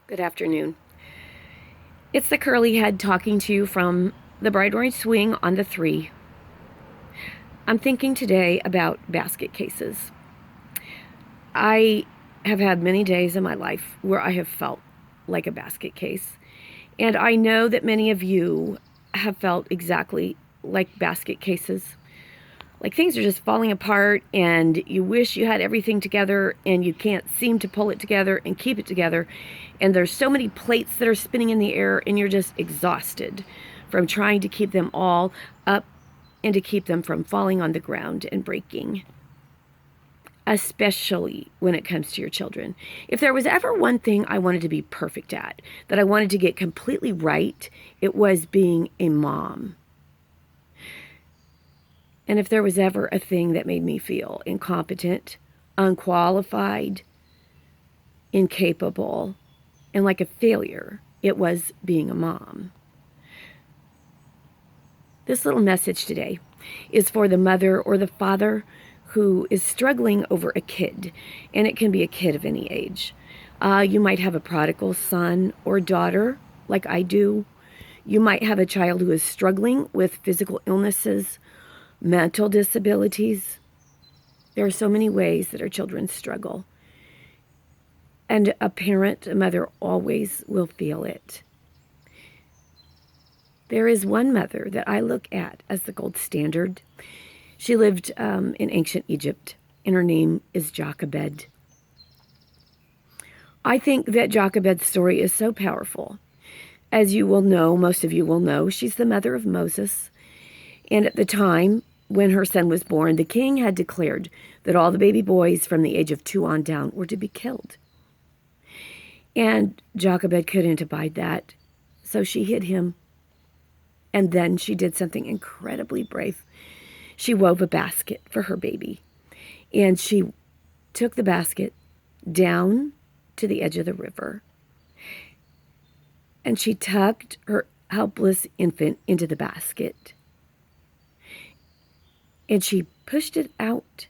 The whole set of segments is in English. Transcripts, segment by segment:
Good afternoon. It's the curly head talking to you from the Bright Orange Swing on the 3. I'm thinking today about basket cases. I have had many days in my life where I have felt like a basket case. And I know that many of you have felt exactly like basket cases. Like things are just falling apart and you wish you had everything together and you can't seem to pull it together and keep it together. And there's so many plates that are spinning in the air and you're just exhausted from trying to keep them all up and to keep them from falling on the ground and breaking. Especially when it comes to your children. If there was ever one thing I wanted to be perfect at, that I wanted to get completely right, it was being a mom. And if there was ever a thing that made me feel incompetent, unqualified, incapable, and like a failure, it was being a mom. This little message today is for the mother or the father who is struggling over a kid, and it can be a kid of any age. You might have a prodigal son or daughter, like I do. You might have a child who is struggling with physical illnesses, mental disabilities. There are so many ways that our children struggle. And a parent, a mother, always will feel it. There is one mother that I look at as the gold standard. She lived in ancient Egypt, and her name is Jochebed. I think that Jochebed's story is so powerful. As you will know, most of you will know, she's the mother of Moses. And at the time when her son was born, the king had declared that all the baby boys from the age of 2 on down were to be killed. And Jochebed couldn't abide that, so she hid him. And then she did something incredibly brave. She wove a basket for her baby, and she took the basket down to the edge of the river, and she tucked her helpless infant into the basket, and she pushed it out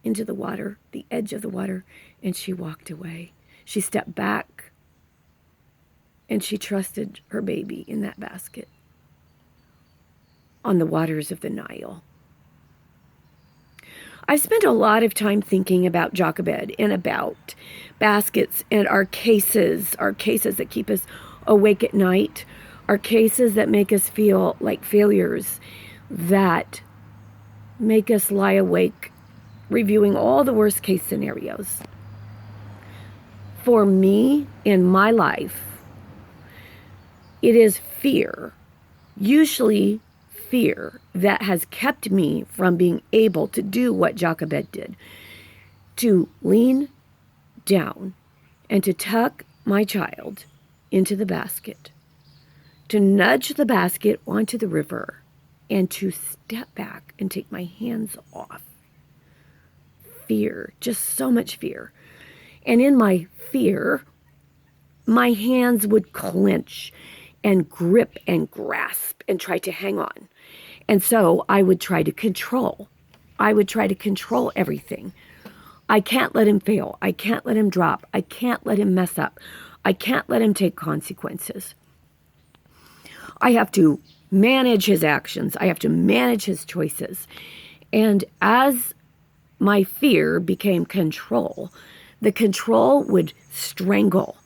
into the water, the edge of the water, and she walked away. She stepped back, and she trusted her baby in that basket on the waters of the Nile. I spent a lot of time thinking about Jochebed and about baskets and our cases that keep us awake at night, our cases that make us feel like failures, that make us lie awake reviewing all the worst case scenarios. For me, in my life, it is fear, usually fear, that has kept me from being able to do what Jochebed did, to lean down and to tuck my child into the basket, to nudge the basket onto the river, and to step back and take my hands off. Fear, just so much fear. And in my fear, my hands would clench and grip and grasp and try to hang on. And so I would try to control. I would try to control everything. I can't let him fail. I can't let him drop. I can't let him mess up. I can't let him take consequences. I have to manage his actions. I have to manage his choices. And as my fear became control, the control would strangle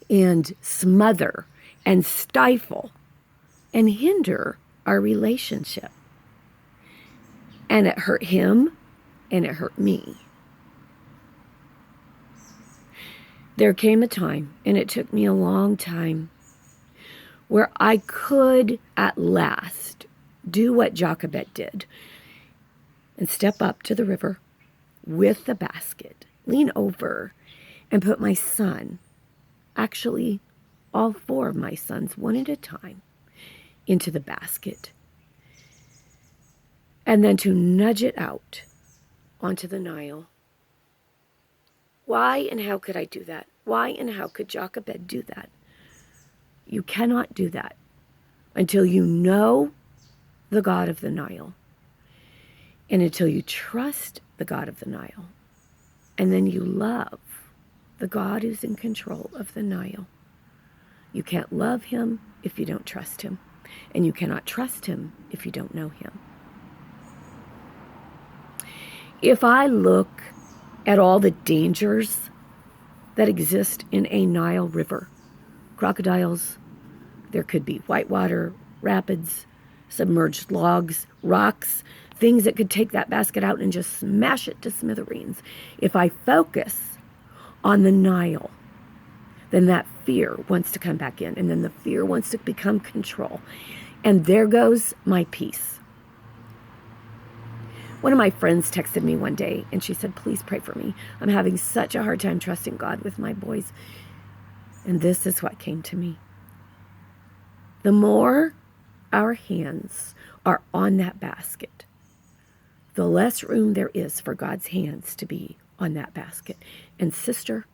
and smother and stifle and hinder our relationship. And it hurt him and it hurt me. There came a time, and it took me a long time, where I could at last do what Jochebed did and step up to the river with the basket, lean over, and put my son, actually all 4 of my sons, one at a time, into the basket. And then to nudge it out onto the Nile. Why and how could I do that? Why and how could Jochebed do that? You cannot do that until you know the God of the Nile, and until you trust the God of the Nile, and then you love the God who's in control of the Nile. You can't love him if you don't trust him. And you cannot trust him if you don't know him. If I look at all the dangers that exist in a Nile River, crocodiles, there could be whitewater, rapids, submerged logs, rocks, things that could take that basket out and just smash it to smithereens. If I focus on the Nile, then that fear wants to come back in, and then the fear wants to become control. And there goes my peace. One of my friends texted me one day, and she said, please pray for me. I'm having such a hard time trusting God with my boys. And this is what came to me. The more our hands are on that basket, the less room there is for God's hands to be on that basket. And sister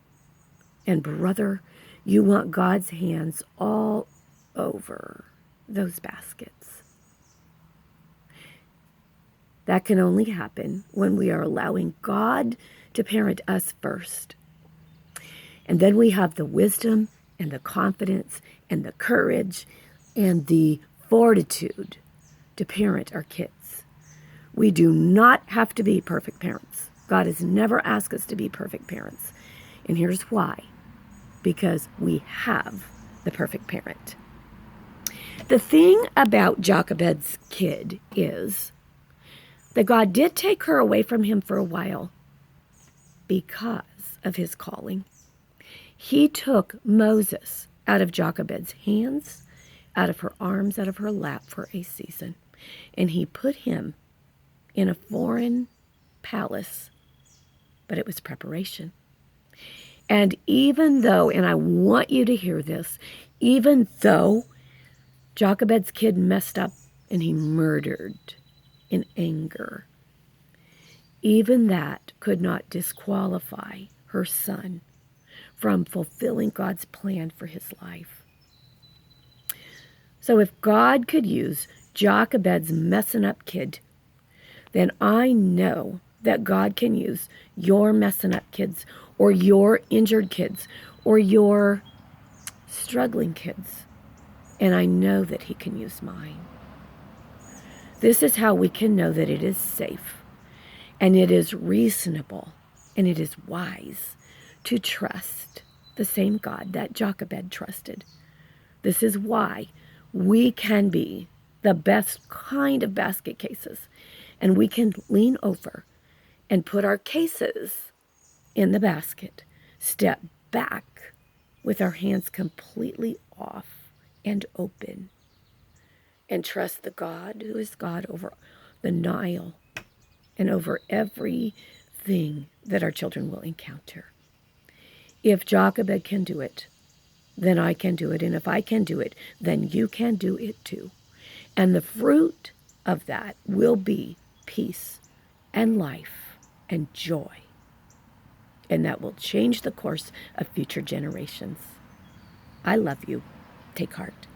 and brother, you want God's hands all over those baskets. That can only happen when we are allowing God to parent us first. And then we have the wisdom and the confidence and the courage and the fortitude to parent our kids. We do not have to be perfect parents. God has never asked us to be perfect parents. And here's why. Because we have the perfect parent. The thing about Jochebed's kid is that God did take her away from him for a while because of his calling. He took Moses out of Jochebed's hands, out of her arms, out of her lap for a season. And he put him in a foreign palace, but it was preparation. And even though, and I want you to hear this, even though Jochebed's kid messed up and he murdered in anger, even that could not disqualify her son from fulfilling God's plan for his life. So if God could use Jochebed's messing up kid, then I know that God can use your messing up kids, or your injured kids, or your struggling kids. And I know that he can use mine. This is how we can know that it is safe, and it is reasonable, and it is wise to trust the same God that Jochebed trusted. This is why we can be the best kind of basket cases, and we can lean over and put our cases in the basket, step back with our hands completely off and open, and trust the God who is God over the Nile and over everything that our children will encounter. If Jochebed can do it, then I can do it. And if I can do it, then you can do it too. And the fruit of that will be peace and life and joy. And that will change the course of future generations. I love you. Take heart.